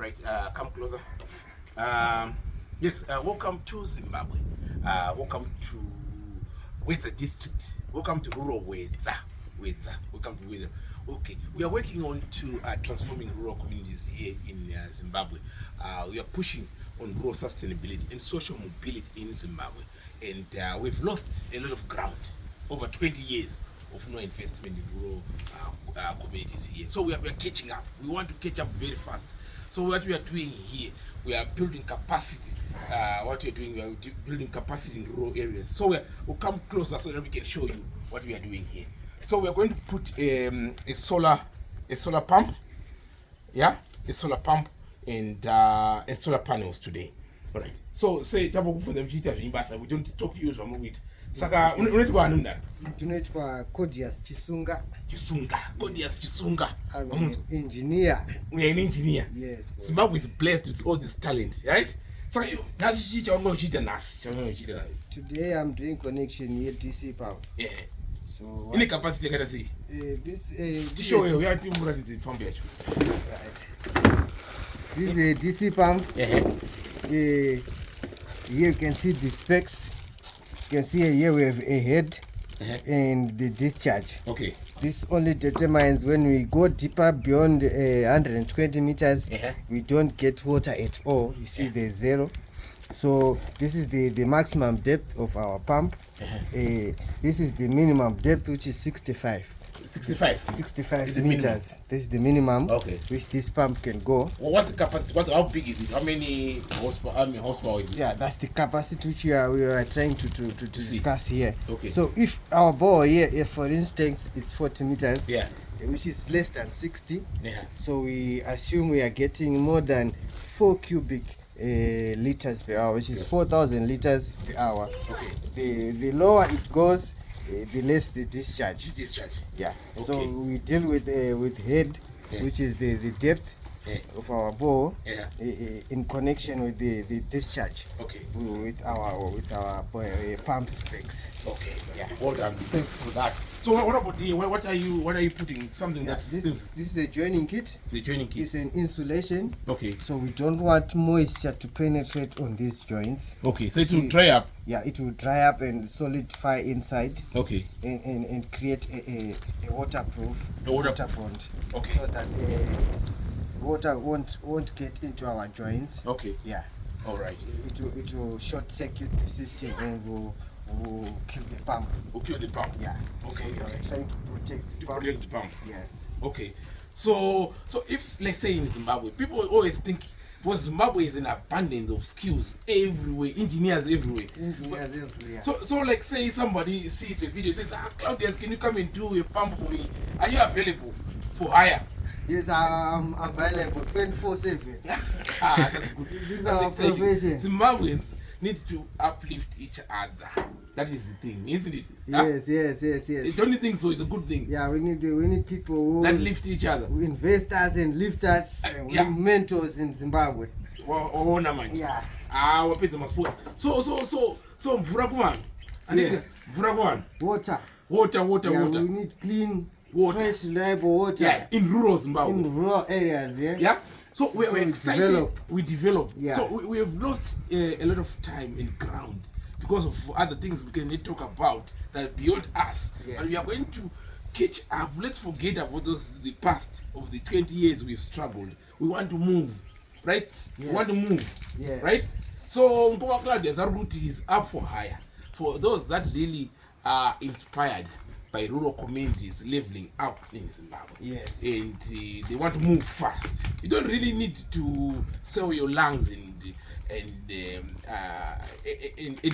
Right, come closer. Yes, welcome to Zimbabwe. Welcome to Weza district. Welcome to rural Weza. Welcome to Weza. Okay, we are working on to transforming rural communities here in Zimbabwe. We are pushing on rural sustainability and social mobility in Zimbabwe. And we've lost a lot of ground, over 20 years of no investment in rural communities here. So we are catching up. We want to catch up very fast. So what we are doing here, we are building capacity. What we are doing, we are building capacity in rural areas. So we'll come closer so that we can show you what we are doing here. So we are going to put a solar pump, yeah, a solar pump and solar panels today. All right. So say chapo kufunza mchita zvimbasa, we don't stop you zvamukuita. Saka unoitwa anu ndani? Tunoitwa Codius Chisunga. Codius Chisunga. I'm an engineer. We are an engineer. Yes. Zimbabwe is blessed with all this talent, right? So today I'm doing connection here DC pump. Yeah. So any capacity you can see? This show we are to move this pump here. This is a DC pump. Here you can see the specs. You can see here we have a head and the discharge. Okay. This only determines when we go deeper beyond 120 meters, we don't get water at all. You see there's zero. So this is the maximum depth of our pump. This is the minimum depth, which is 65 meters. This is the minimum which this pump can go. Well, what's the capacity? How big is it? How many horsepower is it? Yeah, that's the capacity which we are trying to discuss here. Okay. So if our bore here, for instance, it's 40 meters, which is less than 60, so we assume we are getting more than 4 cubic liters per hour, which is 4,000 liters per hour. Okay. The lower it goes, the less the discharge. Yeah. Okay. So we deal with head, which is the depth of our bore, in connection with the discharge. Okay. With our pump specs. Okay. Yeah. Well done. Thanks for that. So what about the what are you putting? Something this is a joining kit. The joining kit. It's an insulation. Okay. So we don't want moisture to penetrate on these joints. Okay. So it will dry up. Yeah, it will dry up and solidify inside. Okay. And create a waterproof water bond. Okay. So that water won't get into our joints. Okay. Yeah. All right. It will short circuit the system and will kill the pump. Will kill the pump. Yeah. Okay. So we are trying to protect the pump. Yes. Okay. So if let's say in Zimbabwe, people always think because Zimbabwe is an abundance of skills everywhere, engineers everywhere. So like say somebody sees a video, says, Claudius, can you come and do a pump for me? Are you available for hire? Yes, I'm available 24/7. That's good. This is our profession. Zimbabweans need to uplift each other. That is the thing, isn't it? Yes. Don't you think so? It's a good thing. Yeah, we need people who that lift each other. Investors and lifters, mentors in Zimbabwe. Yeah. Wapedza masports. So mvura kuvanhu. Yes. Mvura kuvanhu. Water. Yeah, we need clean water. Fresh, reliable water. Yeah, in rural Zimbabwe. In rural areas, Yeah. So we're excited. We develop. Yeah. So we have lost a lot of time and ground because of other things we can talk about that are beyond us. Yes. And we are going to catch up. Let's forget about the past of the 20 years we've struggled. We want to move, right? Yes. We want to move, right? So Nkoma Claudius Aruti is up for hire for those that really are inspired by rural communities leveling up in Zimbabwe. Yes. And they want to move fast. You don't really need to sell your lungs and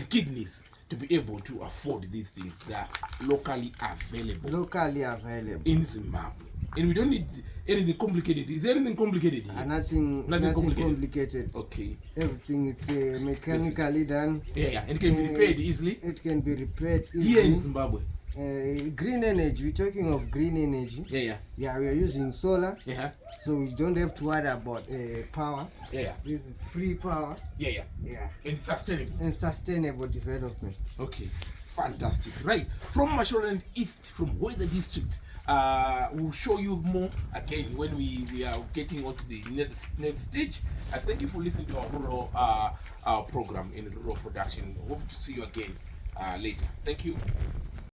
kidneys to be able to afford these things that are locally available in Zimbabwe. And we don't need anything complicated. Is there anything complicated here? Nothing complicated. Okay. Everything is mechanically done. Yeah. And it can be repaired easily. It can be repaired easily. Here in Zimbabwe. Green energy. We're talking of green energy. Yeah. We are using solar. Yeah. So we don't have to worry about power. Yeah. This is free power. Yeah. And sustainable development. Okay. Fantastic. Right. From Mashonaland East, from Weather District, we'll show you more again when we are getting on to the next stage. Thank you for listening to our rural program in rural production. Hope to see you again later. Thank you.